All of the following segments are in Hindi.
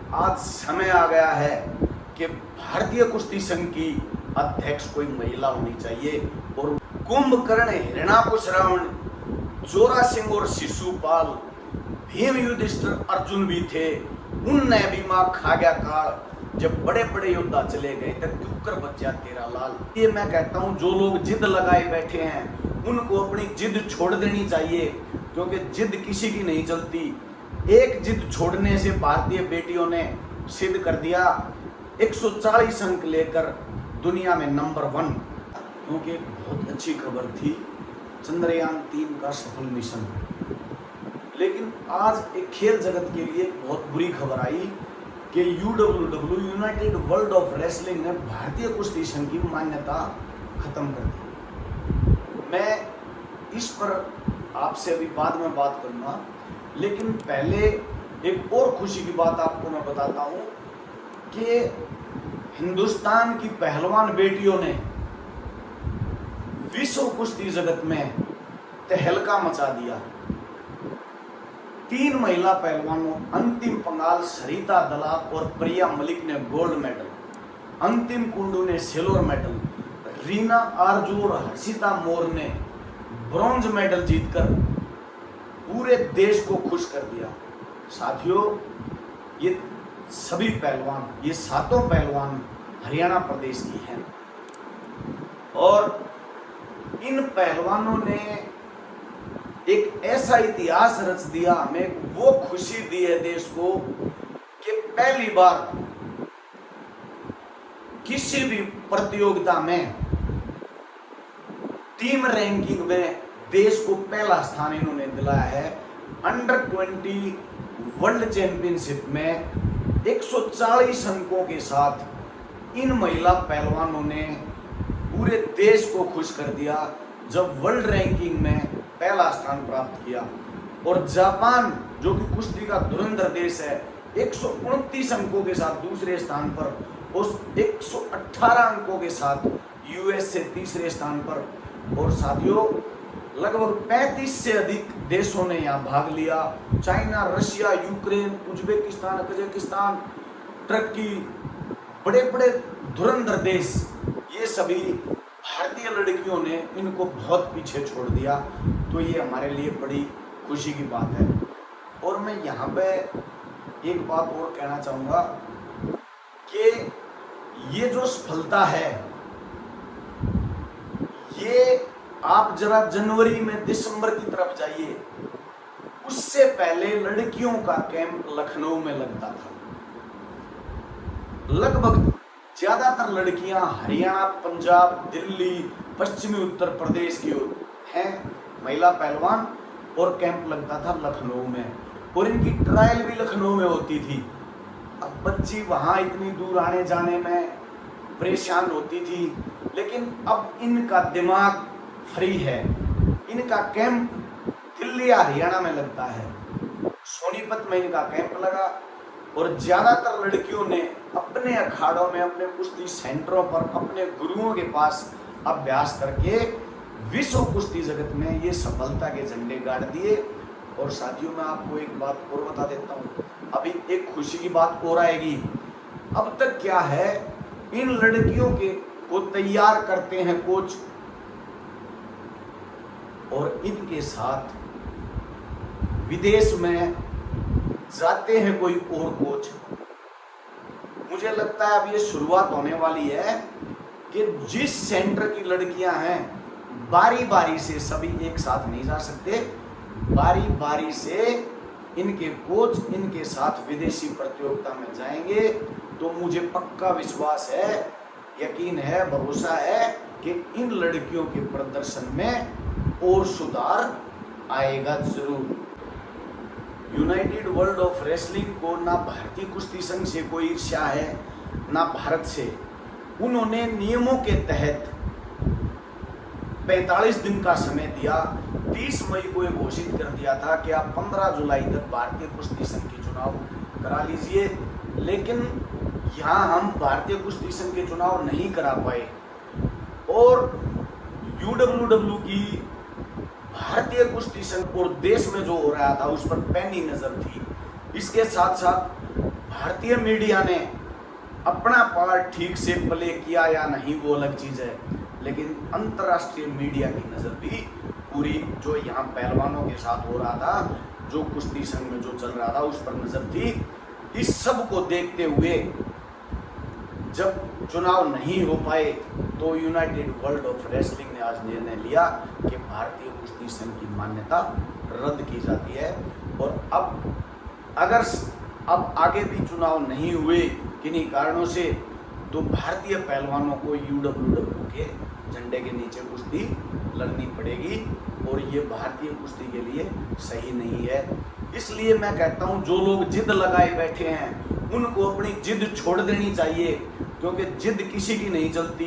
आज समय आ गया है कि भारतीय कुश्ती संघ की अध्यक्ष कोई महिला होनी चाहिए। और कुंभकर्ण, हिरण्याकुश, रावण, जोरा सिंह और शिशुपाल, भीम, युधिष्ठिर, अर्जुन भी थे। उनने भी मां खा गया काल, जब बड़े बड़े योद्धा चले गए तब क्यों बचा तेरा लाल। ये मैं कहता हूं, जो लोग जिद लगाए बैठे हैं उनको अपनी जिद छोड़ देनी चाहिए, क्योंकि जिद किसी की नहीं चलती। एक जिद छोड़ने से भारतीय बेटियों ने सिद्ध कर दिया 140 अंक लेकर दुनिया में नंबर 1। क्योंकि एक बहुत अच्छी खबर थी चंद्रयान 3 का सफल मिशन। लेकिन आज एक खेल जगत के लिए बहुत बुरी खबर आई कि UWW, United world of wrestling ने भारतीय कुश्ती संघ की मान्यता खत्म कर दी। मैं इस पर आपसे अभी बाद में बात करूंगा, लेकिन पहले एक और खुशी की बात आपको मैं बताता हूं कि हिंदुस्तान की पहलवान बेटियों ने विश्व कुश्ती जगत में तहलका मचा दिया। 3 महिला पहलवानों अंतिम पंगाल सरिता दलाल और प्रिया मलिक ने गोल्ड मेडल, अंतिम कुंडू ने सिल्वर मेडल, रीना आरजू और हर्षिता मोर ने ब्रॉन्ज मेडल जीतकर पूरे देश को खुश कर दिया। साथियों, ये सभी पहलवान, ये 7 पहलवान हरियाणा प्रदेश की हैं और इन पहलवानों ने एक ऐसा इतिहास रच दिया, हमें वो खुशी दी है देश को कि पहली बार किसी भी प्रतियोगिता में टीम रैंकिंग में देश को पहला स्थान इन्होंने दिलाया है। अंडर 20 वर्ल्ड चैंपियनशिप में 140 अंकों के साथ इन महिला पहलवानों ने पूरे देश को खुश कर दिया जब वर्ल्ड रैंकिंग में पहला स्थान प्राप्त किया। और जापान, जो कि कुश्ती का धुरंधर देश है, 129 अंकों के साथ दूसरे स्थान पर, उस 118 अंकों के साथ यूएस से तीसरे स्थान पर। और साथियों, लगभग 35 से अधिक देशों ने यहाँ भाग लिया। China, Russia, Ukraine, Uzbekistan, Kazakhstan, Turkey, बड़े बड़े धुरंधर देश, ये सभी भारतीय लड़कियों ने इनको बहुत पीछे छोड़ दिया। तो ये हमारे लिए बड़ी खुशी की बात है। और मैं यहाँ पे एक बात और कहना चाहूँगा कि ये जो सफलता है, ये आप जरा जनवरी में दिसंबर की तरफ जाइए, उससे पहले लड़कियों का कैंप लखनऊ में लगता था। लगभग ज्यादातर लड़कियां हरियाणा, पंजाब, दिल्ली, पश्चिमी उत्तर प्रदेश की हैं महिला पहलवान, और कैंप लगता था लखनऊ में और इनकी ट्रायल भी लखनऊ में होती थी। अब बच्ची वहां इतनी दूर आने जाने में परेशान होती थी, लेकिन अब इनका दिमाग फ्री है। इनका कैंप दिल्ली या हरियाणा में लगता है। सोनीपत में इनका कैंप लगा और ज्यादातर लड़कियों ने अपने अखाड़ों में, अपने कुश्ती सेंटरों पर, अपने गुरुओं के पास अभ्यास करके विश्व कुश्ती जगत में ये सफलता के झंडे गाड़ दिए। और साथियों, मैं आपको एक बात और बता देता हूँ, अभी एक खुशी की बात और आएगी। अब तक क्या है, इन लड़कियों के को तैयार करते हैं कोच, और इनके साथ विदेश में जाते हैं कोई और कोच। मुझे लगता है अब ये शुरुआत होने वाली है कि जिस सेंटर की लड़कियां हैं, बारी बारी से सभी एक साथ नहीं जा सकते, बारी बारी से इनके कोच इनके साथ विदेशी प्रतियोगिता में जाएंगे। तो मुझे पक्का विश्वास है, यकीन है, भरोसा है कि इन लड़कियों के प्रदर्शन में और सुधार आएगा जरूर। यूनाइटेड वर्ल्ड ऑफ रेसलिंग को ना भारतीय कुश्ती संघ से कोई ईर्ष्या है, ना भारत से। उन्होंने नियमों के तहत 45 दिन का समय दिया। 30 मई को ये घोषित कर दिया था कि आप 15 जुलाई तक भारतीय कुश्ती संघ के चुनाव करा लीजिए, लेकिन यहाँ हम भारतीय कुश्ती संघ के चुनाव नहीं करा पाए। और UWW की भारतीय कुश्ती संघ और देश में जो हो रहा था उस पर पैनी नजर थी। इसके साथ साथ भारतीय मीडिया ने अपना पार्ट ठीक से प्ले किया या नहीं वो अलग चीज है, लेकिन अंतर्राष्ट्रीय मीडिया की नजर भी पूरी जो यहाँ पहलवानों के साथ हो रहा था, जो कुश्ती संघ में जो चल रहा था, उस पर नजर थी। इस सब को देखते हुए जब चुनाव नहीं हो पाए तो यूनाइटेड वर्ल्ड ऑफ रेसलिंग ने आज निर्णय लिया कि भारतीय कुश्ती संघ की मान्यता रद्द की जाती है। और अगर आगे भी चुनाव नहीं हुए किन्हीं कारणों से, तो भारतीय पहलवानों को यूडब्ल्यूडब्ल्यू के झंडे के नीचे कुश्ती लड़नी पड़ेगी, और ये भारतीय कुश्ती के लिए सही नहीं है। इसलिए मैं कहता हूँ जो लोग जिद लगाए बैठे हैं उनको अपनी जिद छोड़ देनी चाहिए, क्योंकि जिद किसी की नहीं चलती।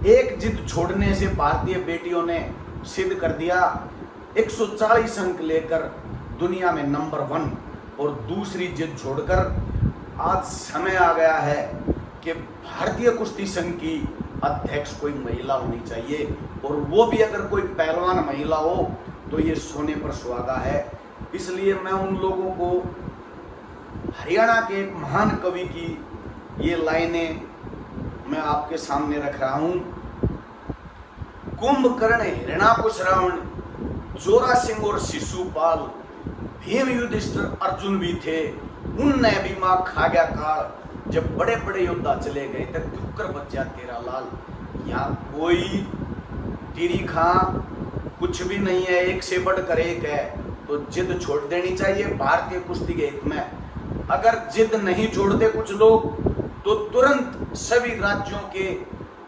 एक जिद छोड़ने से भारतीय बेटियों ने सिद्ध कर दिया 140 अंक लेकर दुनिया में नंबर 1, और दूसरी जिद छोड़कर आज समय आ गया है कि भारतीय कुश्ती संघ की अध्यक्ष कोई महिला होनी चाहिए, और वो भी अगर कोई पहलवान महिला हो तो ये सोने पर सुहागा है। इसलिए मैं उन लोगों को, हरियाणा के एक महान कवि की ये लाइनें मैं आपके सामने रख रहा हूं। कुंभकर्ण, हिरण्याकुश, रावण, जोरासिंह और शिशुपाल, भीम, युधिष्ठिर, अर्जुन भी थे, उनने भी मां खा गया काल। जब बड़े बड़े योद्धा चले गए तब ठुक्कर बच्चा तेरा लाल। यहाँ कोई तीरी खां कुछ भी नहीं है, एक से बढ़कर एक है। तो जिद छोड़ देनी चाहिए भारतीय कुश्ती के हित में। अगर जिद नहीं छोड़ते कुछ लोग तो तुरंत सभी राज्यों के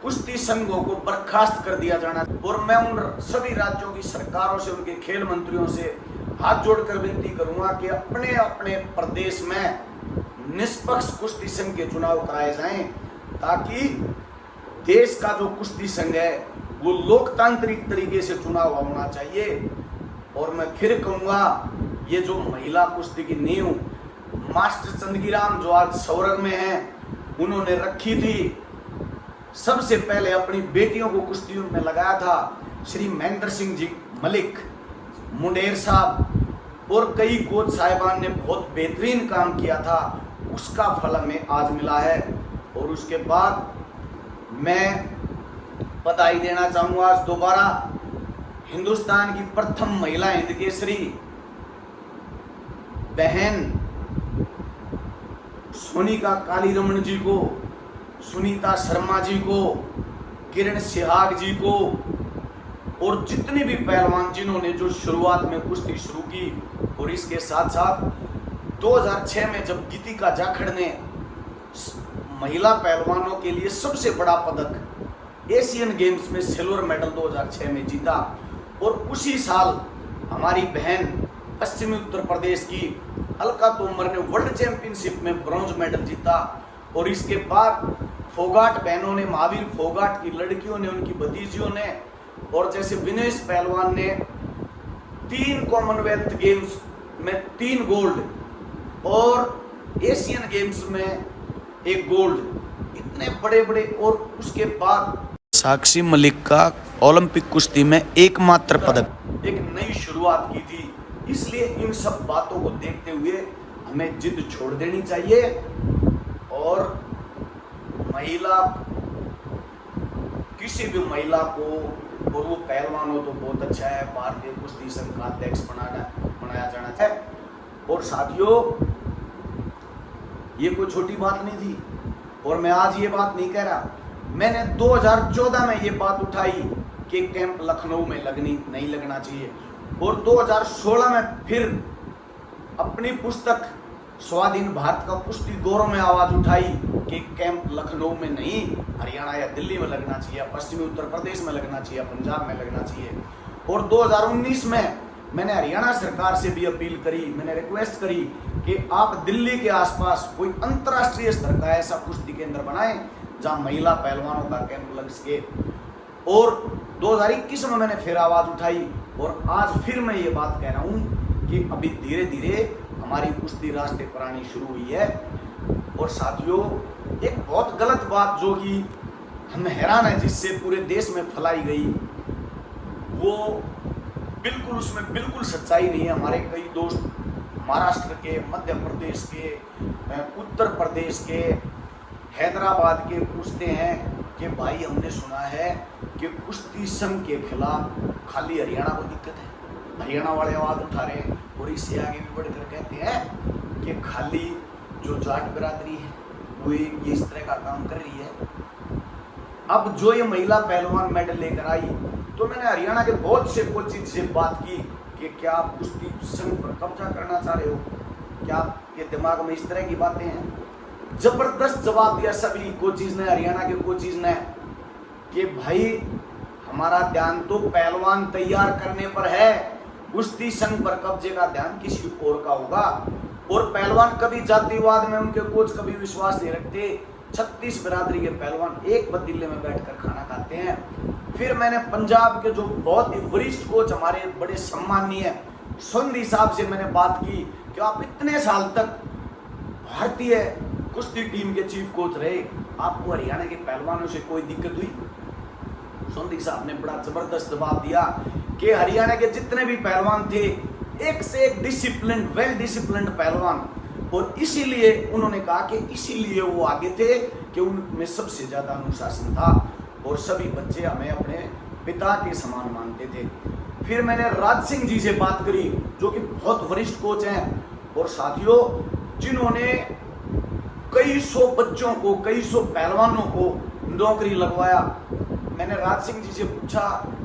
कुश्ती संघों को बर्खास्त कर दिया जाना। और मैं उन सभी राज्यों की सरकारों से, उनके खेल मंत्रियों से हाथ जोड़कर विनती करूंगा कि अपने अपने प्रदेश में निष्पक्ष कुश्ती संघ के चुनाव कराए जाएं, ताकि देश का जो कुश्ती संघ है वो लोकतांत्रिक तरीके से चुनाव होना चाहिए। और मैं फिर कहूंगा, ये जो महिला कुश्ती की नींव मास्टर चंदगीराम जो आज सौरभ में हैं, उन्होंने रखी थी। सबसे पहले अपनी बेटियों को कुश्ती में लगाया था श्री महेंद्र सिंह जी मलिक, मुंडेर साहब और कई कोच साहिबान ने बहुत बेहतरीन काम किया था, उसका फल हमें आज मिला है। और उसके बाद मैं बधाई देना चाहूँगा आज दोबारा हिंदुस्तान की प्रथम महिला हिंद केसरी बहन सोनिका कालीरमण जी को, सुनीता शर्मा जी को, किरण सिहाग जी को, और जितने भी पहलवान जिन्होंने जो शुरुआत में कुश्ती शुरू की। और इसके साथ साथ 2006 में जब गीतिका जाखड़ ने महिला पहलवानों के लिए सबसे बड़ा पदक एशियन गेम्स में सिल्वर मेडल 2006 में जीता, और उसी साल हमारी बहन पश्चिमी उत्तर प्रदेश की अलका तोमर ने वर्ल्ड चैंपियनशिप में ब्रॉन्ज मेडल जीता। और इसके बाद फोगाट बहनों ने, महावीर फोगाट की लड़कियों ने, उनकी भतीजियों ने, और जैसे विनेश पहलवान ने 3 कॉमनवेल्थ गेम्स में 3 गोल्ड और एशियन गेम्स में 1 गोल्ड, इतने बड़े बड़े। और उसके बाद साक्षी मलिक का ओलंपिक कुश्ती में एकमात्र पदक, एक नई शुरुआत की थी। इसलिए इन सब बातों को देखते हुए हमें जिद छोड़ देनी चाहिए। और महिला, किसी भी महिला को, और वो पहलवान हो तो बहुत अच्छा है, भारतीय कुश्ती संघ का अध्यक्ष बनाया जाना चाहिए। और साथियों, ये कोई छोटी बात नहीं थी, और मैं आज ये बात नहीं कह रहा। मैंने 2014 में ये बात उठाई कि कैंप लखनऊ में नहीं लगना चाहिए, और 2016 में फिर अपनी पुस्तक स्वाधीन भारत का कुश्ती गौरव में आवाज उठाई कि कैंप लखनऊ में नहीं, हरियाणा या दिल्ली में लगना चाहिए, पश्चिमी उत्तर प्रदेश में लगना चाहिए, पंजाब में लगना चाहिए। और 2019 में मैंने हरियाणा सरकार से भी अपील करी, मैंने रिक्वेस्ट करी कि आप दिल्ली के आसपास कोई अंतर्राष्ट्रीय स्तर का ऐसा कुश्ती केंद्र बनाएं जहां महिला पहलवानों का कैंप लग सके। और 2021 में मैंने फिर आवाज उठाई, और आज फिर मैं ये बात कह रहा हूँ कि अभी धीरे धीरे हमारी कुश्ती रास्ते पर आनी शुरू हुई है। और साथियों, एक बहुत गलत बात जो कि हम हैरान है जिससे पूरे देश में फैलाई गई, वो बिल्कुल उसमें बिल्कुल सच्चाई नहीं है। हमारे कई दोस्त महाराष्ट्र के, मध्य प्रदेश के, उत्तर प्रदेश के, हैदराबाद के पूछते हैं कि भाई हमने सुना है कि कुश्ती संघ के खिलाफ खाली हरियाणा को दिक्कत है, हरियाणा वाले आवाज उठा रहे हैं। और इससे आगे भी बढ़कर कहते हैं कि खाली जो जाट बिरादरी है वो ये इस तरह का काम कर रही है। अब जो ये महिला पहलवान मेडल लेकर आई, तो मैंने हरियाणा के बहुत से कोचिज से बात की कि क्या आप कुश्ती संघ पर कब्जा करना चाह रहे हो, क्या आपके दिमाग में इस तरह की बातें हैं। जबरदस्त जवाब दिया सभी कोचिज ने, हरियाणा के कोचिज ने, कि भाई हमारा ध्यान तो पहलवान तैयार करने पर है, कुश्ती संघ पर कब्जे का ध्यान किसी और का होगा। और पहलवान कभी जातिवाद में, उनके कोच कभी विश्वास नहीं रखते। 36 बिरादरी के पहलवान एक पतीले में बैठकर खाना खाते हैं। फिर मैंने पंजाब के जो बहुत ही वरिष्ठ कोच, हमारे बड़े सम्मानीय संधि साहब से मैंने बात की कि आप इतने साल तक भारतीय कुश्ती टीम के चीफ कोच रहे, आपको हरियाणा के पहलवानों से कोई दिक्कत हुई? संधि साहब ने बड़ा जबरदस्त जवाब दिया कि हरियाणा के जितने भी पहलवान थे, एक से एक डिसिप्लिन, वेल डिसिप्लिन्ड पहलवान, और इसीलिए उन्होंने कहा कि इसीलिए वो आगे थे कि उनमें सबसे ज्यादा अनुशासन था और सभी बच्चे हमें अपने पिता के समान मानते थे। फिर मैंने राज सिंह जी से बात करी, जो कि बहुत वरिष्ठ कोच हैं और साथियों जिन्होंने कई सौ बच्चों को, कई सौ पहलवानों को नौकरी लगवाया। मैंने राज सिंह जी से पूछा,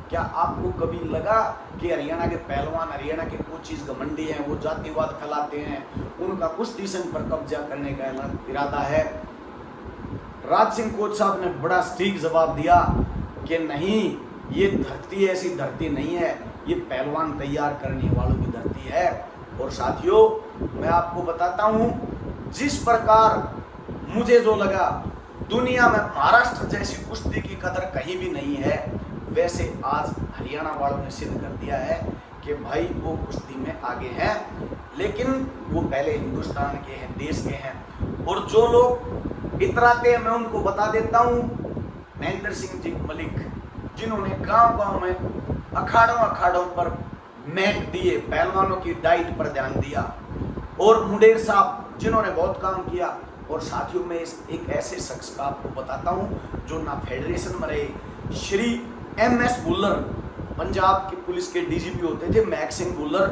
क्या आपको कभी लगा कि हरियाणा के पहलवान, हरियाणा के कोचिज घमंडी हैं, वो जातिवाद फैलाते हैं, उनका कुश्ती संघ पर कब्जा करने का इरादा है? राज सिंह कोच साहब ने बड़ा सटीक जवाब दिया कि नहीं, ये धरती ऐसी धरती नहीं है, ये पहलवान तैयार करने वालों की धरती है। और साथियों मैं आपको बताता हूं, जिस प्रकार मुझे जो लगा दुनिया में महाराष्ट्र जैसी कुश्ती की कदर कहीं भी नहीं है, वैसे आज हरियाणा वालों ने सिद्ध कर दिया है कि भाई वो कुश्ती में आगे हैं, लेकिन वो पहले हिंदुस्तान के हैं, देश के हैं। और जो लोग इतराते हैं, मैं उनको बता देता हूँ, महेंद्र सिंह जी मलिक, जिन्होंने गांव-गांव में अखाड़ों पर मैट दिए, पहलवानों की डाइट पर ध्यान दिया, और मुंडेर साहब जिन्होंने बहुत काम किया। और साथियों में एक ऐसे शख्स का आपको बताता हूँ जो ना फेडरेशन में रहे, श्री MS भुल्लर, पंजाब की पुलिस के DGP होते थे, महक सिंह भुल्लर।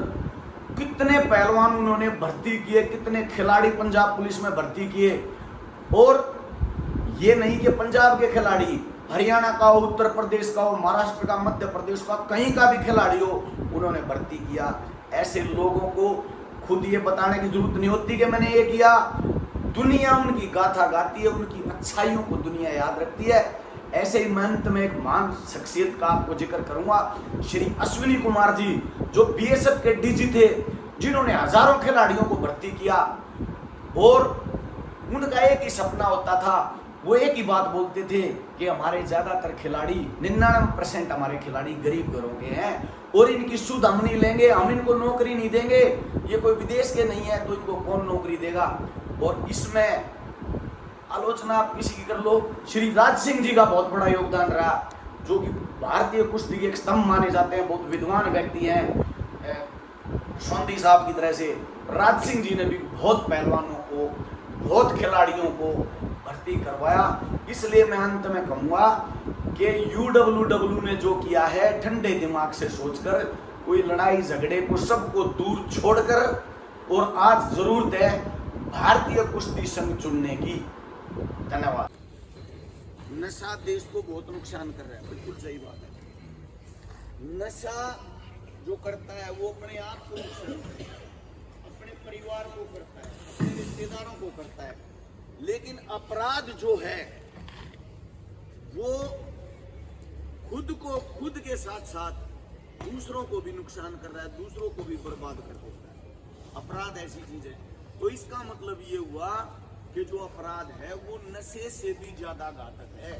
कितने पहलवान उन्होंने भर्ती किए, कितने खिलाड़ी पंजाब पुलिस में भर्ती किए। और ये नहीं कि पंजाब के खिलाड़ी, हरियाणा का हो, उत्तर प्रदेश का हो, महाराष्ट्र का, मध्य प्रदेश का, कहीं का भी खिलाड़ी हो, उन्होंने भर्ती किया। ऐसे लोगों को खुद ये बताने की जरूरत नहीं होती कि मैंने ये किया। दुनिया उनकी गाथा गाती है, उनकी अच्छाइयों को दुनिया याद रखती है। ऐसे ही महंत में एक महान शख्सियत का आपको जिक्र करूंगा, श्री अश्विनी कुमार जी, जो BSF के DG थे, जिन्होंने हजारों खिलाड़ियों को भर्ती किया। और उनका एक ही सपना होता था, वो एक ही बात बोलते थे कि हमारे ज्यादातर खिलाड़ी, 99% हमारे खिलाड़ी गरीब घरों के हैं और इनकी सुध हम नहीं लेंगे, हम इनको नौकरी नहीं देंगे, ये कोई विदेश के नहीं है तो इनको कौन नौकरी देगा। और इसमें आलोचना आप किसी की कर लो, श्री राज सिंह जी का बहुत बड़ा योगदान रहा, जो कि भारतीय कुश्ती के एक स्तंभ माने जाते हैं, बहुत विद्वान व्यक्ति हैं। संधि साहब की तरह से राज सिंह जी ने भी बहुत पहलवानों को, बहुत खिलाड़ियों को भर्ती करवाया। इसलिए मैं अंत में कहूँगा कि UWW ने जो किया है, ठंडे दिमाग से सोचकर, कोई लड़ाई झगड़े को सबको दूर छोड़कर, और आज जरूरत है भारतीय कुश्ती संघ चुनने की। धन्यवाद। नशा देश को बहुत नुकसान कर रहा है, बिल्कुल सही बात है। नशा जो करता है वो अपने आप को नुकसान करता है, अपने परिवार को करता है, अपने रिश्तेदारों को करता है। लेकिन अपराध जो है वो खुद के साथ साथ दूसरों को भी नुकसान कर रहा है, दूसरों को भी बर्बाद कर देता है। अपराध ऐसी चीज है। तो इसका मतलब ये हुआ कि जो अपराध है वो नशे से भी ज्यादा घातक है।